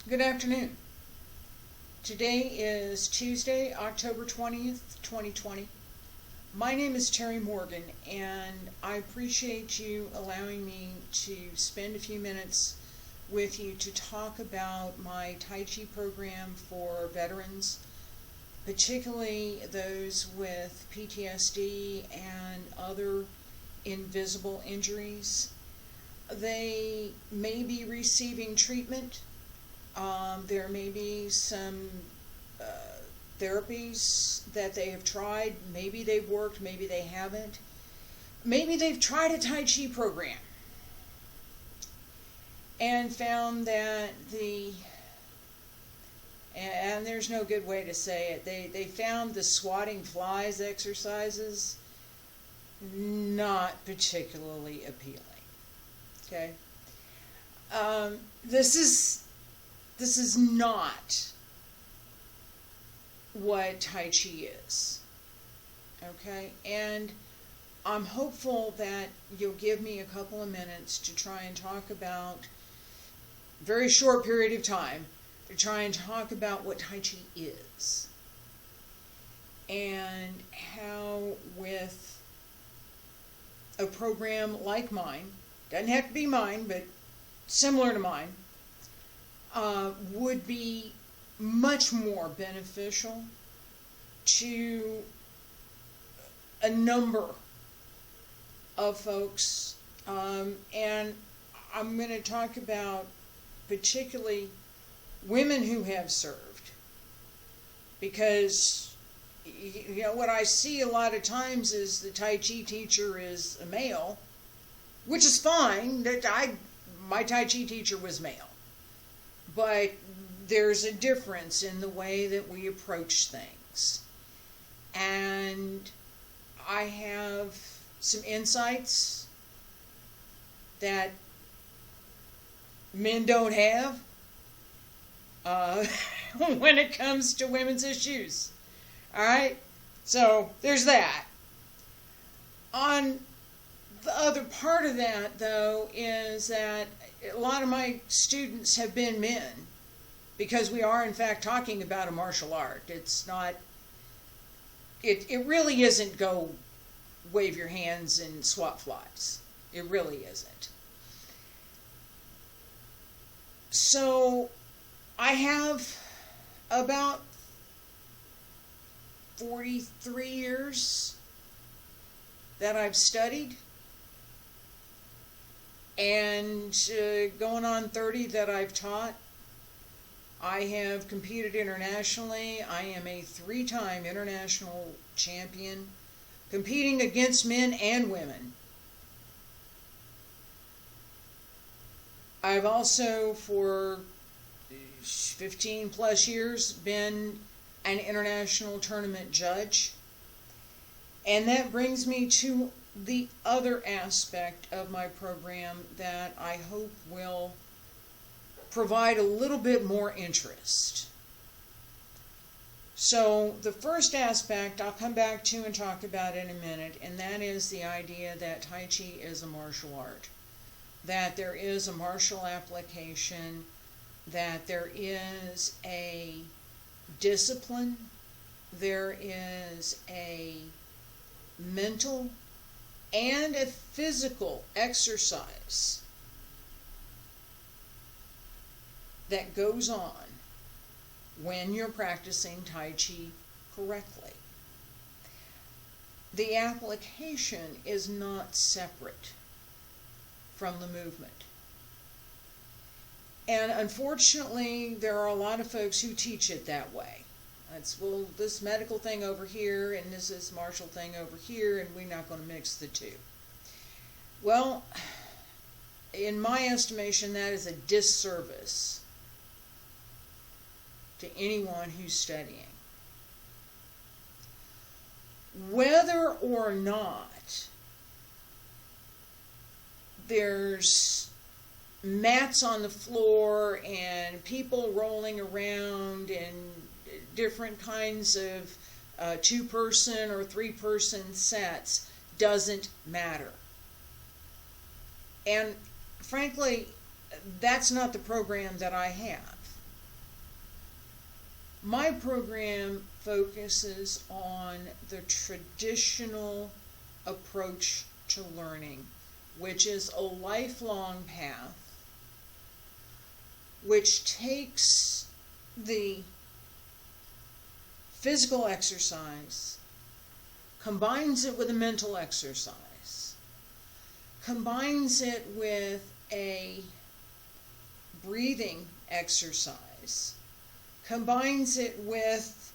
Good afternoon. Today is Tuesday, October 20th, 2020. My name is Terry Morgan, and I appreciate you allowing me to spend a few minutes with you to talk about my Taiji program for veterans, particularly those with PTSD and other invisible injuries. They may be receiving treatment. There may be some therapies that they have tried. Maybe they've worked, maybe they haven't. Maybe they've tried a Tai Chi program and found that and there's no good way to say it, they found the swatting flies exercises not particularly appealing. Okay? This is not what Tai Chi is. Okay? And I'm hopeful that you'll give me a couple of minutes to try and talk about, a very short period of time, to try and talk about what Tai Chi is. And how with a program like mine, doesn't have to be mine, but similar to mine, would be much more beneficial to a number of folks. And I'm going to talk about particularly women who have served. Because, you know, what I see a lot of times is the Tai Chi teacher is a male, which is fine. My Tai Chi teacher was male. But there's a difference in the way that we approach things. And I have some insights that men don't have when it comes to women's issues. All right? So there's that. On the other part of that, though, is that a lot of my students have been men, because we are, in fact, talking about a martial art. It's not, it really isn't go wave your hands and swat flies. It really isn't. So I have about 43 years that I've studied, and going on 30 that I've taught. I have competed internationally. I am a 3-time international champion, competing against men and women. I've also, for 15 plus years, been an international tournament judge. And that brings me to the other aspect of my program that I hope will provide a little bit more interest. So the first aspect I'll come back to and talk about in a minute, and that is the idea that Tai Chi is a martial art, that there is a martial application, that there is a discipline, there is a mental and a physical exercise that goes on when you're practicing Tai Chi correctly. The application is not separate from the movement. And unfortunately, there are a lot of folks who teach it that way. It's, well, this medical thing over here and this is martial thing over here, and we're not going to mix the two. Well, in my estimation, that is a disservice to anyone who's studying. Whether or not there's mats on the floor and people rolling around and different kinds of 2-person or 3-person sets, doesn't matter. And frankly, that's not the program that I have. My program focuses on the traditional approach to learning, which is a lifelong path, which takes the physical exercise, combines it with a mental exercise, combines it with a breathing exercise, combines it with,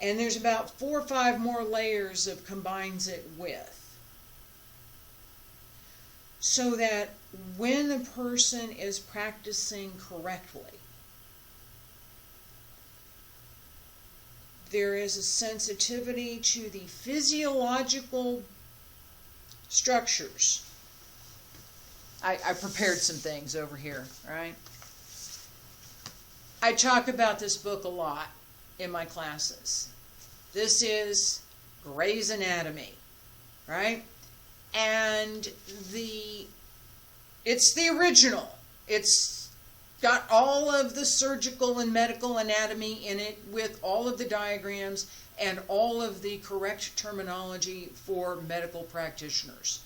and there's about 4 or 5 more layers of combines it with, so that when a person is practicing correctly, there is a sensitivity to the physiological structures. I prepared some things over here, right? I talk about this book a lot in my classes. This is Gray's Anatomy, right? And it's the original. It's got all of the surgical and medical anatomy in it with all of the diagrams and all of the correct terminology for medical practitioners.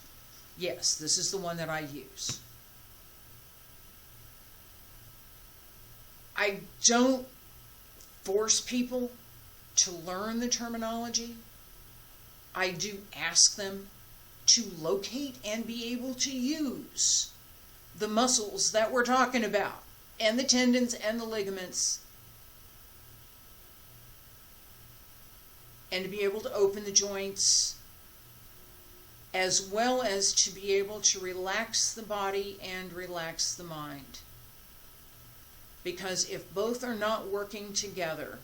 Yes, this is the one that I use. I don't force people to learn the terminology. I do ask them to locate and be able to use the muscles that we're talking about, and the tendons and the ligaments, and to be able to open the joints, as well as to be able to relax the body and relax the mind. Because if both are not working together,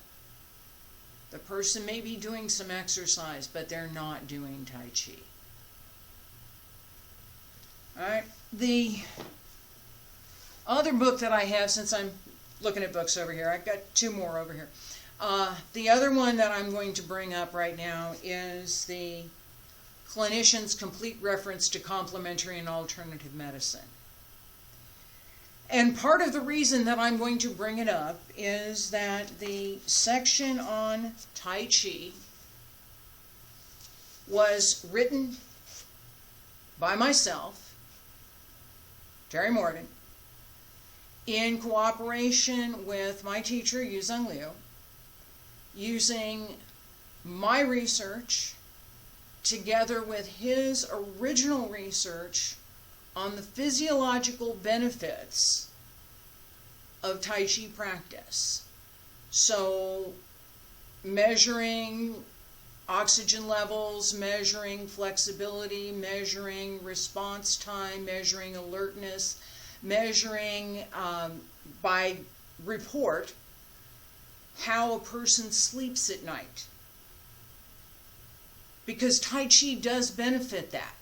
the person may be doing some exercise, but they're not doing Tai Chi. All right. The other book that I have, since I'm looking at books over here, I've got 2 more over here. The other one that I'm going to bring up right now is the Clinician's Complete Reference to Complementary and Alternative Medicine. And part of the reason that I'm going to bring it up is that the section on Tai Chi was written by myself, Terry Morgan, in cooperation with my teacher, Yuzheng Liu, using my research together with his original research on the physiological benefits of Tai Chi practice. So, measuring oxygen levels, measuring flexibility, measuring response time, measuring alertness, measuring by report how a person sleeps at night. Because Tai Chi does benefit that.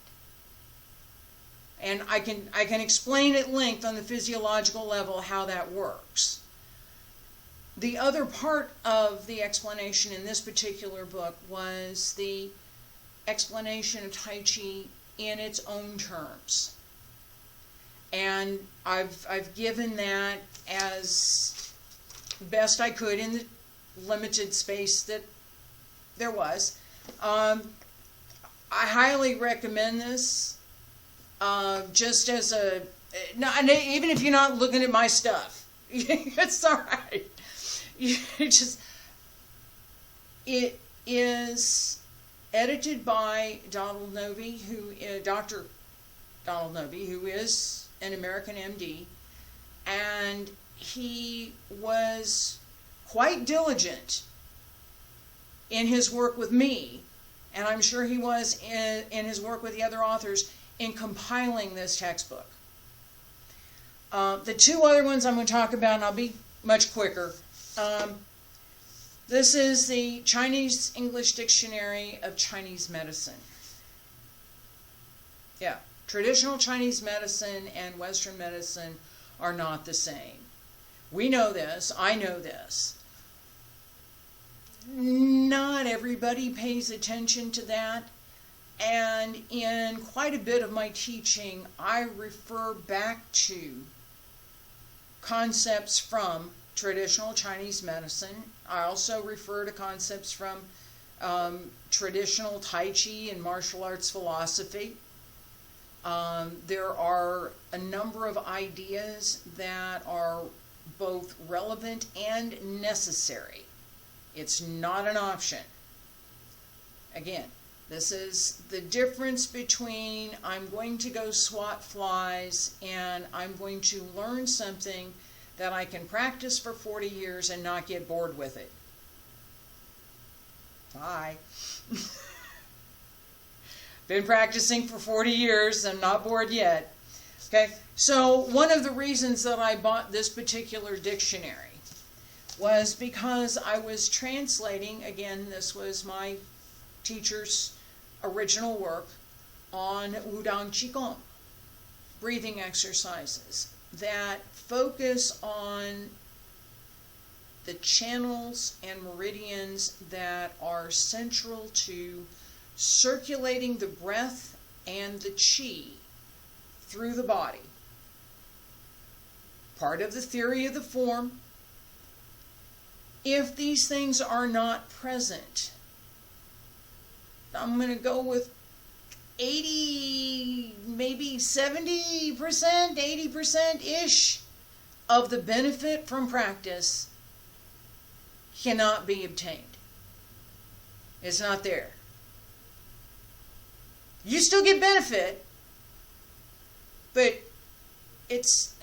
And I can explain at length on the physiological level how that works. The other part of the explanation in this particular book was the explanation of Tai Chi in its own terms. And I've given that as best I could in the limited space that there was. I highly recommend this. Just as a, no, even if you're not looking at my stuff, it's all right. It is edited by Donald Novy, Dr. Donald Novy, who is an American MD, and he was quite diligent in his work with me, and I'm sure he was in his work with the other authors in compiling this textbook. The 2 other ones I'm going to talk about, and I'll be much quicker. This is the Chinese English Dictionary of Chinese Medicine. Yeah, traditional Chinese medicine and Western medicine are not the same. We know this. I know this. Not everybody pays attention to that. And in quite a bit of my teaching, I refer back to concepts from traditional Chinese medicine. I also refer to concepts from traditional Taiji and martial arts philosophy. There are a number of ideas that are both relevant and necessary. It's not an option. Again, this is the difference between I'm going to go swat flies and I'm going to learn something that I can practice for 40 years and not get bored with it. Bye. Been practicing for 40 years. I'm not bored yet. Okay, so one of the reasons that I bought this particular dictionary was because I was translating, again, this was my teacher's original work on Wudang Qigong, breathing exercises that focus on the channels and meridians that are central to circulating the breath and the qi through the body. Part of the theory of the form. If these things are not present, I'm going to go with 80, maybe 70%, 80%-ish of the benefit from practice cannot be obtained. It's not there. You still get benefit, but it's...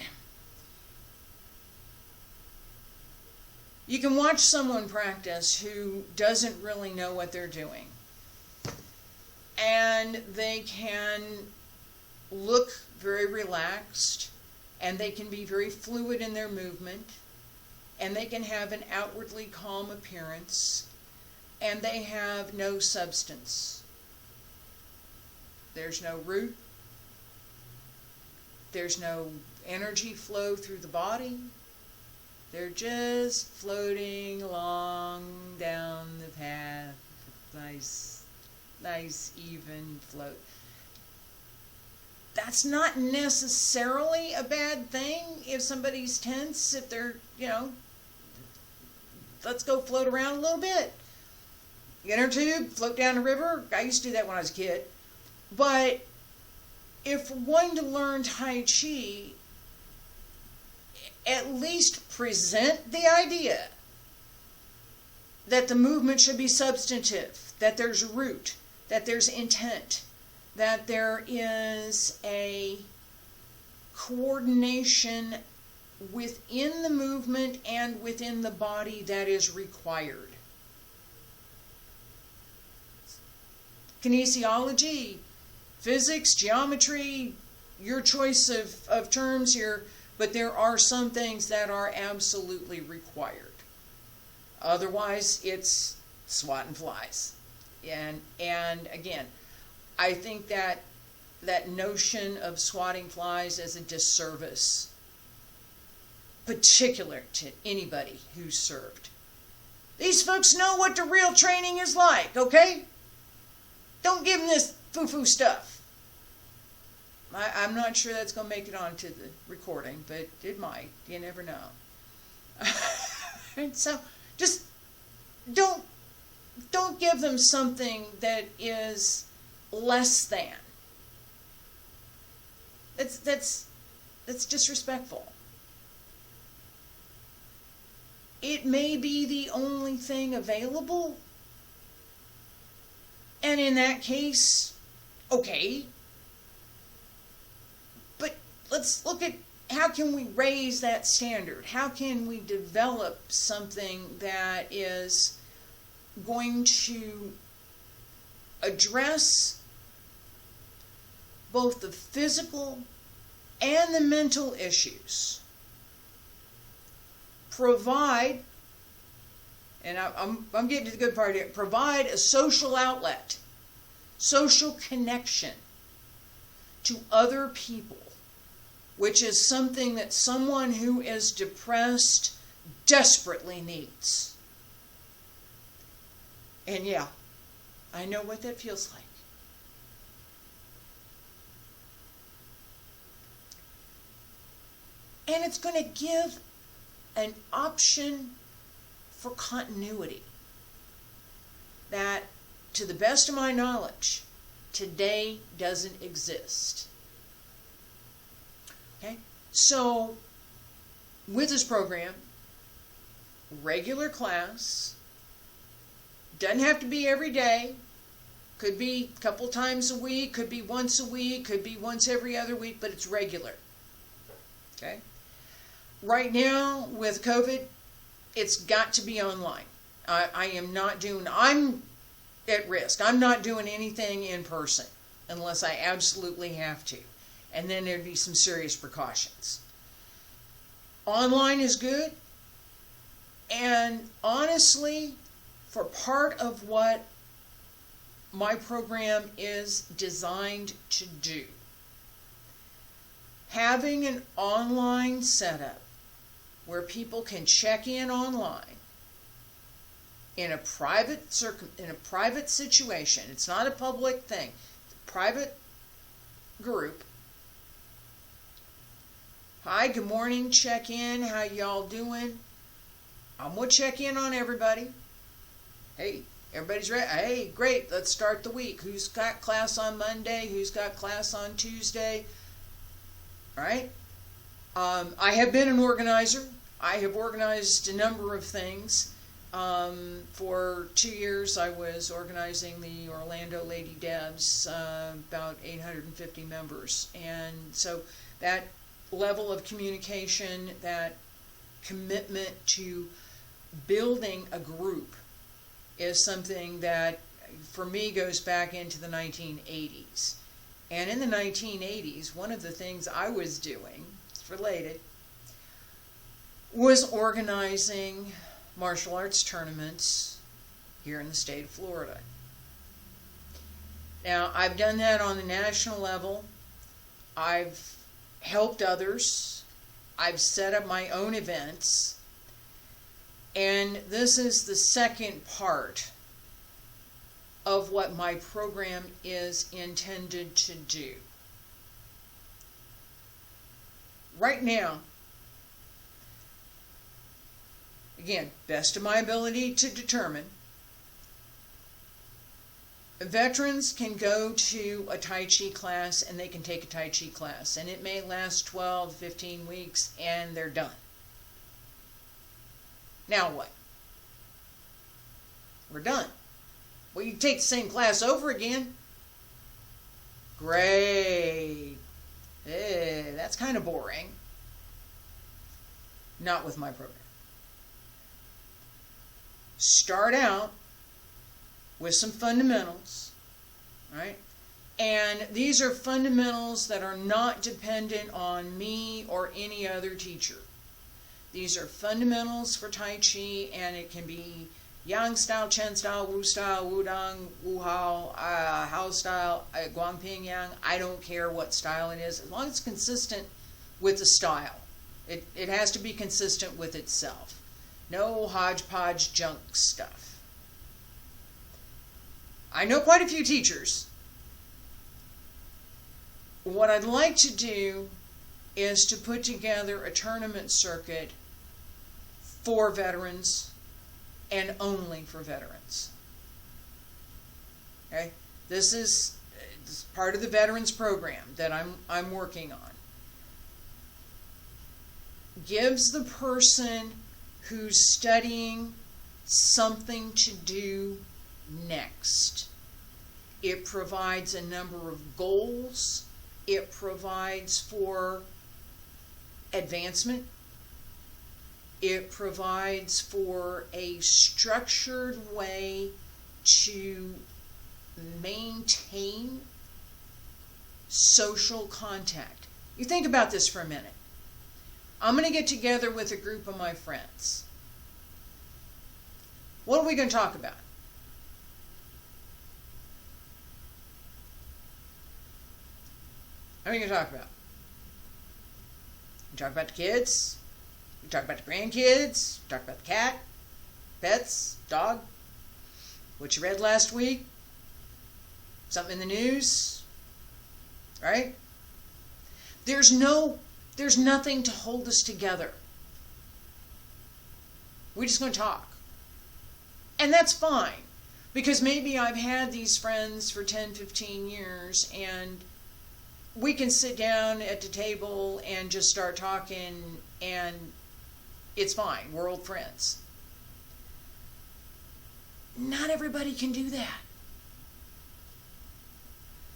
You can watch someone practice who doesn't really know what they're doing. And they can look very relaxed, and they can be very fluid in their movement, and they can have an outwardly calm appearance, and they have no substance. There's no root. There's no energy flow through the body. They're just floating along down the path. Nice, even float. That's not necessarily a bad thing if somebody's tense, if they're, let's go float around a little bit. Inner tube, float down the river. I used to do that when I was a kid. But if we're going to learn Tai Chi, at least present the idea that the movement should be substantive, that there's root, that there's intent, that there is a coordination within the movement and within the body that is required. Kinesiology, physics, geometry, your choice of terms here, but there are some things that are absolutely required. Otherwise, it's swatting flies. And again, I think that notion of swatting flies is a disservice, particular to anybody who's served. These folks know what the real training is like, okay? Don't give them this foo-foo stuff. I'm not sure that's going to make it onto the recording, but it might. You never know. And so, just don't give them something that is less than. That's disrespectful. It may be the only thing available, and in that case, okay. But let's look at how can we raise that standard? How can we develop something that is going to address both the physical and the mental issues? Provide, and I'm getting to the good part here, provide a social outlet, social connection to other people, which is something that someone who is depressed desperately needs. And yeah, I know what that feels like. And it's going to give an option for continuity. That, to the best of my knowledge, today doesn't exist. Okay? So, with this program, regular class, doesn't have to be every day, could be a couple times a week, could be once a week, could be once every other week, but it's regular. Okay? Right now, with COVID, it's got to be online. I'm at risk. I'm not doing anything in person unless I absolutely have to. And then there'd be some serious precautions. Online is good. And honestly, for part of what my program is designed to do, having an online setup where people can check in online in a private situation. It's not a public thing. It's a private group. Hi, good morning, check in, how y'all doing? I'm going to check in on everybody. Hey, everybody's ready? Hey, great, let's start the week. Who's got class on Monday? Who's got class on Tuesday? All right? I have been an organizer. I have organized a number of things. For 2 years, I was organizing the Orlando Lady Debs, about 850 members. And so that level of communication, that commitment to building a group is something that, for me, goes back into the 1980s. And in the 1980s, one of the things I was doing, it's related, was organizing martial arts tournaments here in the state of Florida. Now, I've done that on the national level. I've helped others. I've set up my own events. And this is the second part of what my program is intended to do. Right now, again, best of my ability to determine, veterans can go to a Tai Chi class and they can take a Tai Chi class, and it may last 12, 15 weeks and they're done. Now what? We're done. Well, you take the same class over again. Great. That's kind of boring. Not with my program. Start out with some fundamentals, right? And these are fundamentals that are not dependent on me or any other teacher. These are fundamentals for Tai Chi, and it can be Yang style, Chen style, Wu style, Wudang, Wu Hao, Hao style, Guangping Yang. I don't care what style it is, as long as it's consistent with the style. It has to be consistent with itself. No hodgepodge junk stuff. I know quite a few teachers. What I'd like to do is to put together a tournament circuit for veterans and only for veterans. Okay? This is part of the veterans program that I'm working on. Gives the person who's studying something to do next. It provides a number of goals. It provides for advancement. It provides for a structured way to maintain social contact. You think about this for a minute. I'm going to get together with a group of my friends. What are we going to talk about? What are we going to talk about? We talk about the kids. We talk about the grandkids. We talk about the cat, pets, dog. What you read last week. Something in the news. Right? There's nothing to hold us together. We're just going to talk. And that's fine, because maybe I've had these friends for 10, 15 years, and we can sit down at the table and just start talking, and it's fine. We're old friends. Not everybody can do that.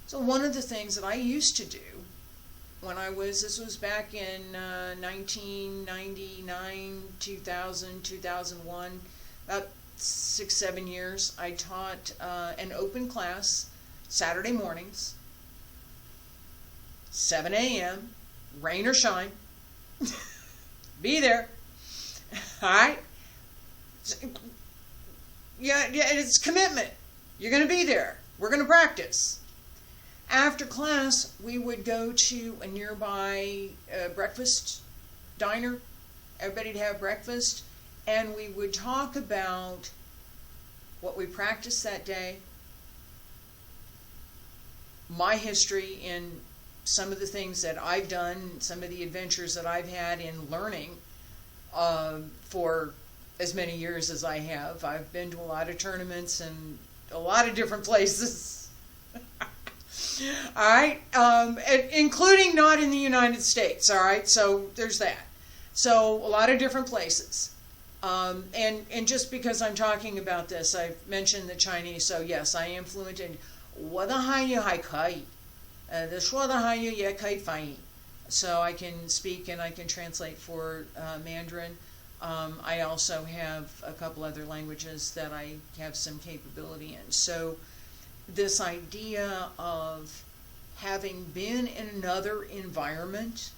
So one of the things that I used to do when this was back in 1999, 2000, 2001, about 6, 7 years, I taught an open class Saturday mornings, 7 a.m., rain or shine. Be there. All right? Yeah, it's commitment. You're going to be there. We're going to practice. After class, we would go to a nearby breakfast diner. Everybody'd have breakfast, and we would talk about what we practiced that day, my history in some of the things that I've done, some of the adventures that I've had in learning for as many years as I have. I've been to a lot of tournaments and a lot of different places. All right, including not in the United States. All right, so there's that. So a lot of different places. And just because I'm talking about this, I've mentioned the Chinese. So yes, I am fluent in 我的汉语还可以，说的汉语也可以翻译. So I can speak and I can translate for Mandarin. I also have a couple other languages that I have some capability in. So this idea of having been in another environment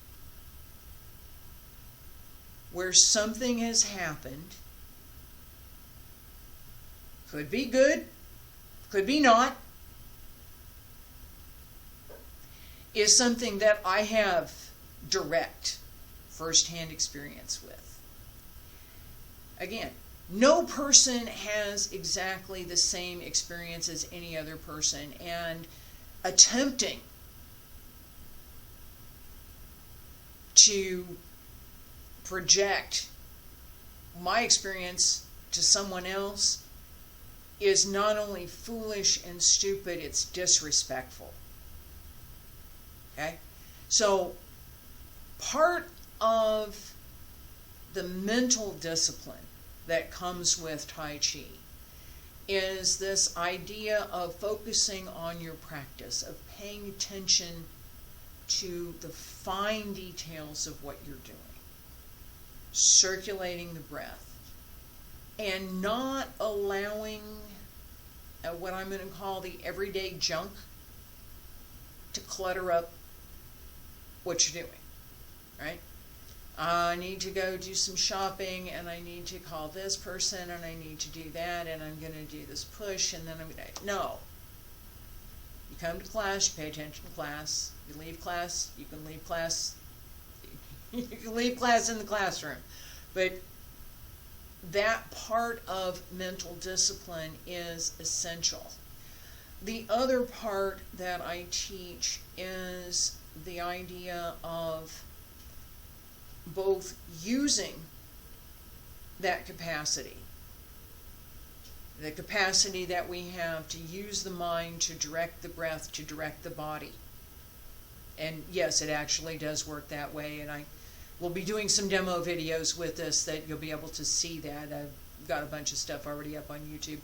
where something has happened, could be good, could be not, is something that I have direct, first-hand experience with. Again, no person has exactly the same experience as any other person, and attempting to project my experience to someone else is not only foolish and stupid, it's disrespectful. Okay? So part of the mental discipline that comes with Tai Chi is this idea of focusing on your practice, of paying attention to the fine details of what you're doing, circulating the breath, and not allowing what I'm going to call the everyday junk to clutter up what you're doing, right? I need to go do some shopping, and I need to call this person, and I need to do that, and I'm going to do this push, and then I'm going to... No. You come to class, you pay attention to class. You leave class, you can leave class. You can leave class in the classroom. But that part of mental discipline is essential. The other part that I teach is the idea of both using that capacity, the capacity that we have to use the mind to direct the breath, to direct the body. And yes, it actually does work that way, and I will be doing some demo videos with this that you'll be able to see that. I've got a bunch of stuff already up on YouTube.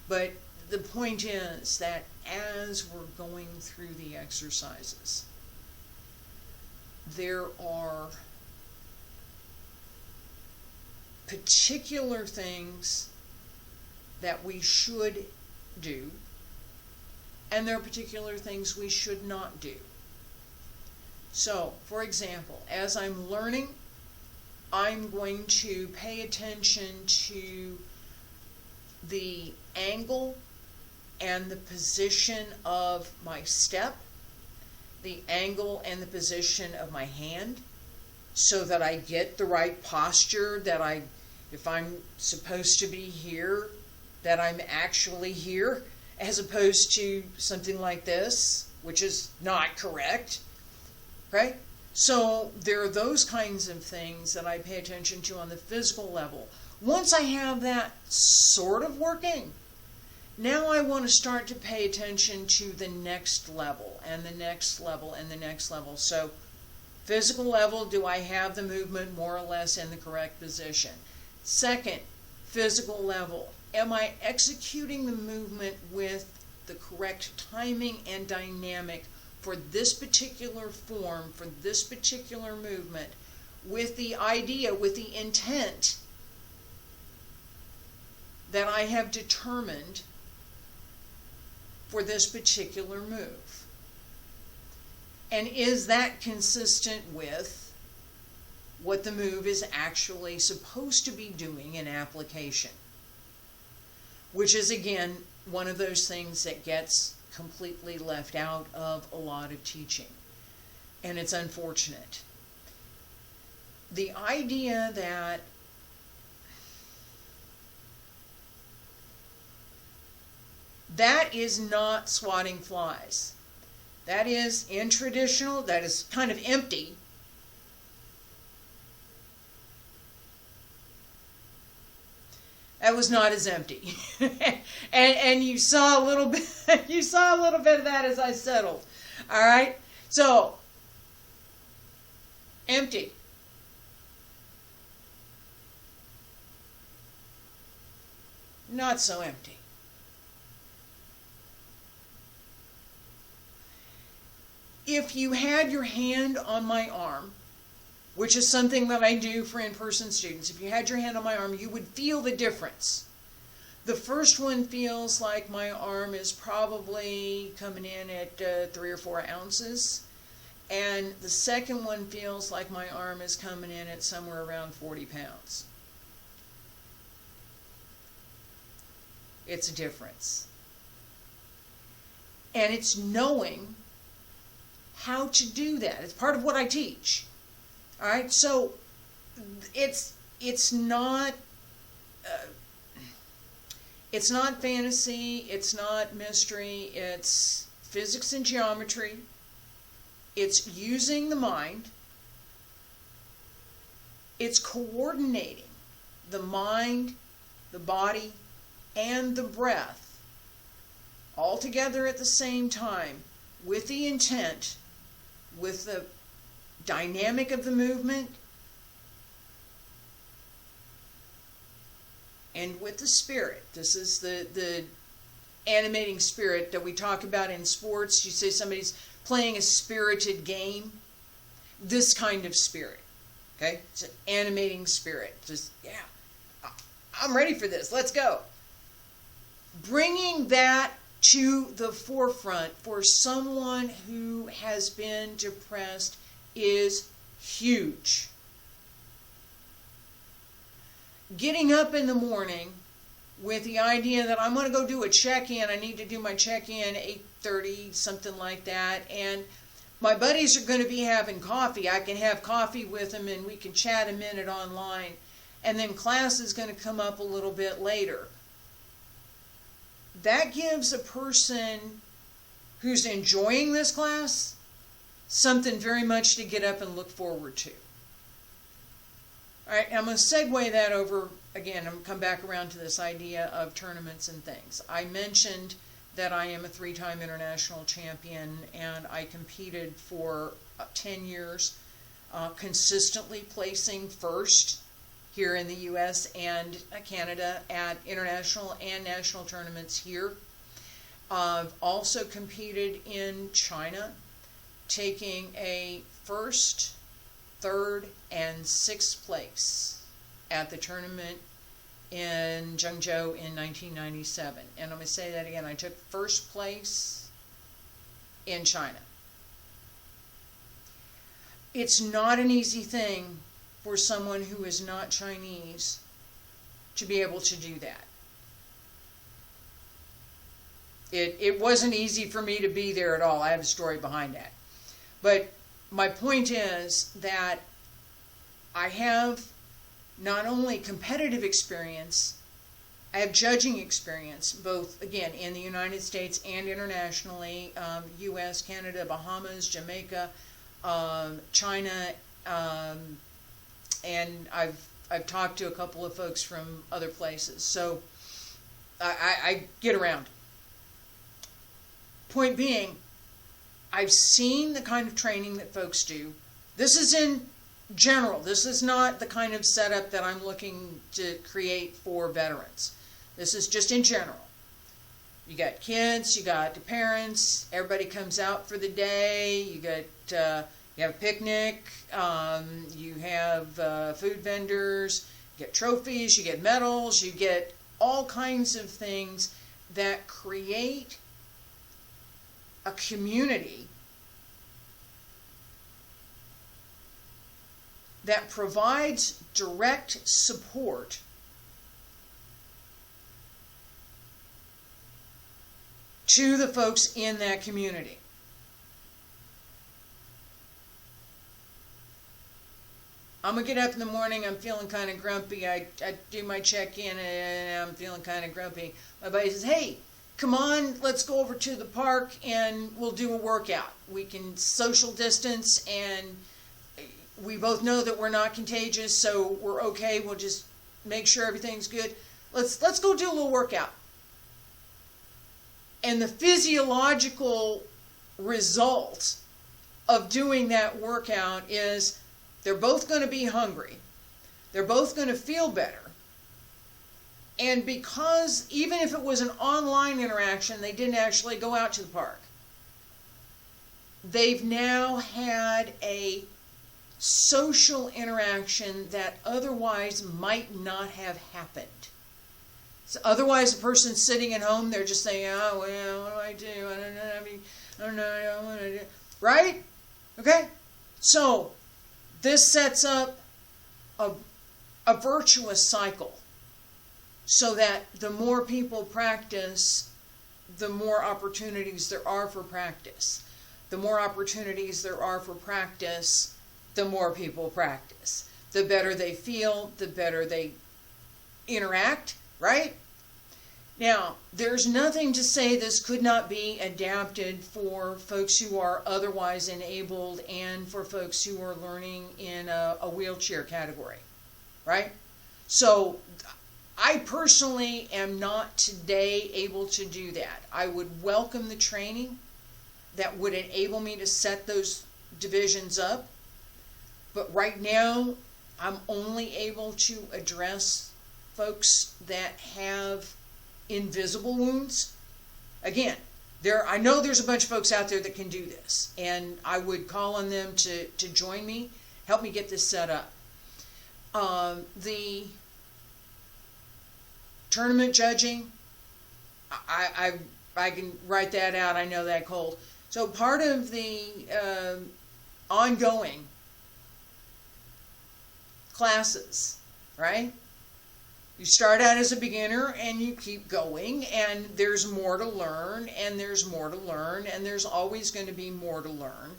But the point is that as we're going through the exercises, there are particular things that we should do, and there are particular things we should not do. So, for example, as I'm learning, I'm going to pay attention to the angle and the position of my step, the angle and the position of my hand, so that I get the right posture, that if I'm supposed to be here, that I'm actually here, as opposed to something like this, which is not correct, right? So there are those kinds of things that I pay attention to on the physical level. Once I have that sort of working, now I want to start to pay attention to the next level and the next level and the next level. So physical level, do I have the movement more or less in the correct position? Second, physical level, am I executing the movement with the correct timing and dynamic for this particular form, for this particular movement, with the idea, with the intent that I have determined for this particular move? And is that consistent with what the move is actually supposed to be doing in application? Which is, again, one of those things that gets completely left out of a lot of teaching. And it's unfortunate. The idea that is not swatting flies. That is in traditional, that is kind of empty. That was not as empty. and you saw a little bit of that as I settled. All right? So empty. Not so empty. If you had your hand on my arm, which is something that I do for in-person students, if you had your hand on my arm, you would feel the difference. The first one feels like my arm is probably coming in at 3 or 4 ounces. And the second one feels like my arm is coming in at somewhere around 40 pounds. It's a difference. And it's knowing how to do that. It's part of what I teach. All right, so it's not fantasy. It's not mystery. It's physics and geometry. It's using the mind. It's coordinating the mind, the body, and the breath all together at the same time with the intent, with the dynamic of the movement, and with the spirit. This is the animating spirit that we talk about in sports. You say somebody's playing a spirited game. This kind of spirit. Okay? It's an animating spirit. Just, yeah, I'm ready for this. Let's go. Bringing that to the forefront for someone who has been depressed is huge. Getting up in the morning with the idea that I'm going to go do a check-in. I need to do my check-in 8:30, something like that. And my buddies are going to be having coffee. I can have coffee with them and we can chat a minute online. And then class is going to come up a little bit later. That gives a person who's enjoying this class something very much to get up and look forward to. All right, I'm going to segue that over again. I'm going to come back around to this idea of tournaments and things. I mentioned that I am a 3-time international champion, and I competed for 10 years, consistently placing first here in the U.S. and Canada at international and national tournaments here. I've also competed in China, taking a 1st, 3rd, and 6th place at the tournament in Zhengzhou in 1997. And I'm going to say that again. I took 1st place in China. It's not an easy thing for someone who is not Chinese to be able to do that. It wasn't easy for me to be there at all. I have a story behind that. But my point is that I have not only competitive experience, I have judging experience, both, again, in the United States and internationally, U.S., Canada, Bahamas, Jamaica, China, and I've I've talked to a couple of folks from other places, so I get around. Point being, I've seen the kind of training that folks do. This is in general. This is not the kind of setup that I'm looking to create for veterans. This is just in general. You got kids, you got the parents, everybody comes out for the day, you have a picnic, you have food vendors, you get trophies, you get medals, you get all kinds of things that create a community that provides direct support to the folks in that community. I'm going to get up in the morning, I'm feeling kind of grumpy, I do my check-in and I'm feeling kind of grumpy. My buddy says, hey, come on, let's go over to the park and we'll do a workout. We can social distance and we both know that we're not contagious, so we're okay. We'll just make sure everything's good. Let's go do a little workout. And the physiological result of doing that workout is they're both going to be hungry. They're both going to feel better. And because even if it was an online interaction, they didn't actually go out to the park. They've now had a social interaction that otherwise might not have happened. So otherwise, the person's sitting at home, they're just saying, oh, well, what do I do? I don't know. I don't know. I don't want to do. Right? Okay? So this sets up a virtuous cycle so that the more people practice, the more opportunities there are for practice. The more opportunities there are for practice, the more people practice. The better they feel, the better they interact, right? Now, there's nothing to say this could not be adapted for folks who are otherwise enabled and for folks who are learning in a wheelchair category, right? So I personally am not today able to do that. I would welcome the training that would enable me to set those divisions up. But right now, I'm only able to address folks that have invisible wounds. Again, I know there's a bunch of folks out there that can do this, and I would call on them to join me, help me get this set up. The tournament judging, I can write that out. I know that cold. So part of the ongoing classes, right? You start out as a beginner and you keep going, and there's more to learn, and there's more to learn, and there's always going to be more to learn.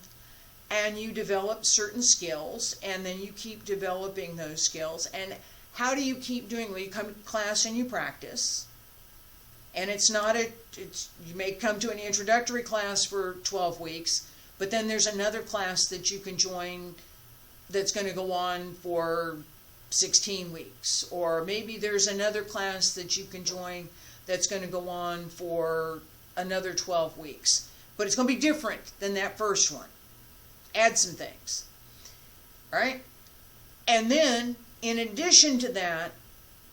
And you develop certain skills, and then you keep developing those skills. And how do you keep doing? Well, you come to class and you practice. And you may come to an introductory class for 12 weeks, but then there's another class that you can join that's going to go on for 16 weeks. Or maybe there's another class that you can join that's going to go on for another 12 weeks. But it's going to be different than that first one. Add some things. All right? And then, in addition to that,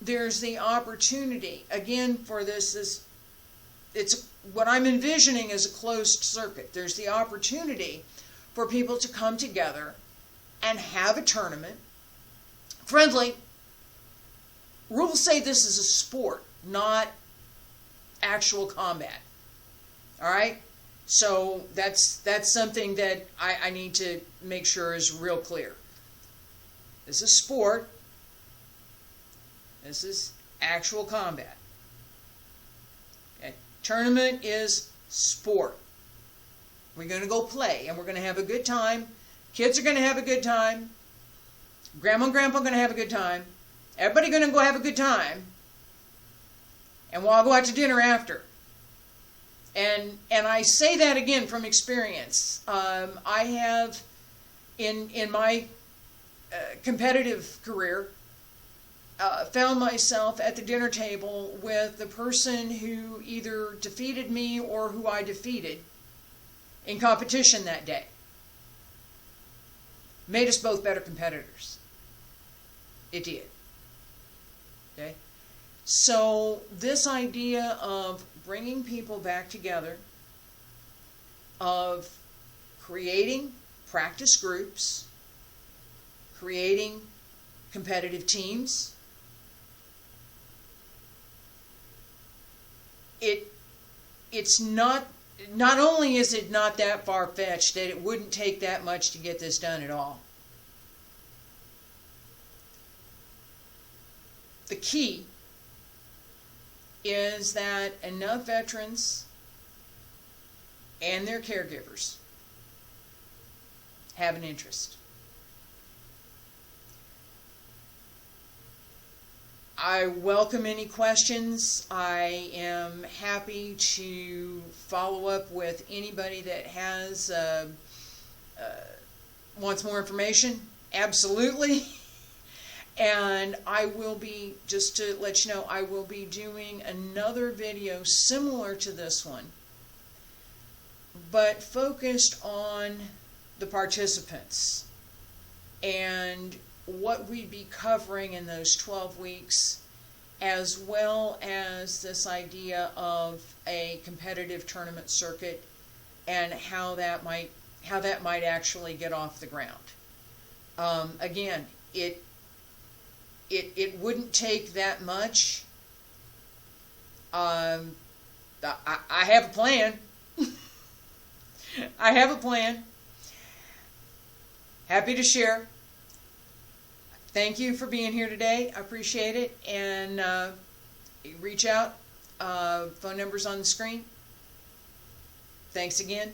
there's the opportunity, again, for this it's what I'm envisioning as a closed circuit. There's the opportunity for people to come together and have a tournament. Friendly. Rules say this is a sport, not actual combat. All right? So that's something that I need to make sure is real clear. This is sport. This is actual combat. Okay. Tournament is sport. We're going to go play, and we're going to have a good time. Kids are going to have a good time. Grandma and Grandpa are going to have a good time. Everybody going to go have a good time. And we'll all go out to dinner after. And I say that again from experience. I have, in my competitive career, found myself at the dinner table with the person who either defeated me or who I defeated in competition that day. Made us both better competitors. It did. Okay? So this idea of bringing people back together, of creating practice groups, creating competitive teams, it's not only is it not that far-fetched that it wouldn't take that much to get this done at all. The key is that enough veterans and their caregivers have an interest. I welcome any questions. I am happy to follow up with anybody that has wants more information. Absolutely. And I will be, just to let you know, I will be doing another video similar to this one, but focused on the participants and what we'd be covering in those 12 weeks, as well as this idea of a competitive tournament circuit and how that might actually get off the ground. Again, it wouldn't take that much. I have a plan. I have a plan. Happy to share. Thank you for being here today. I appreciate it. And reach out. Phone number's on the screen. Thanks again.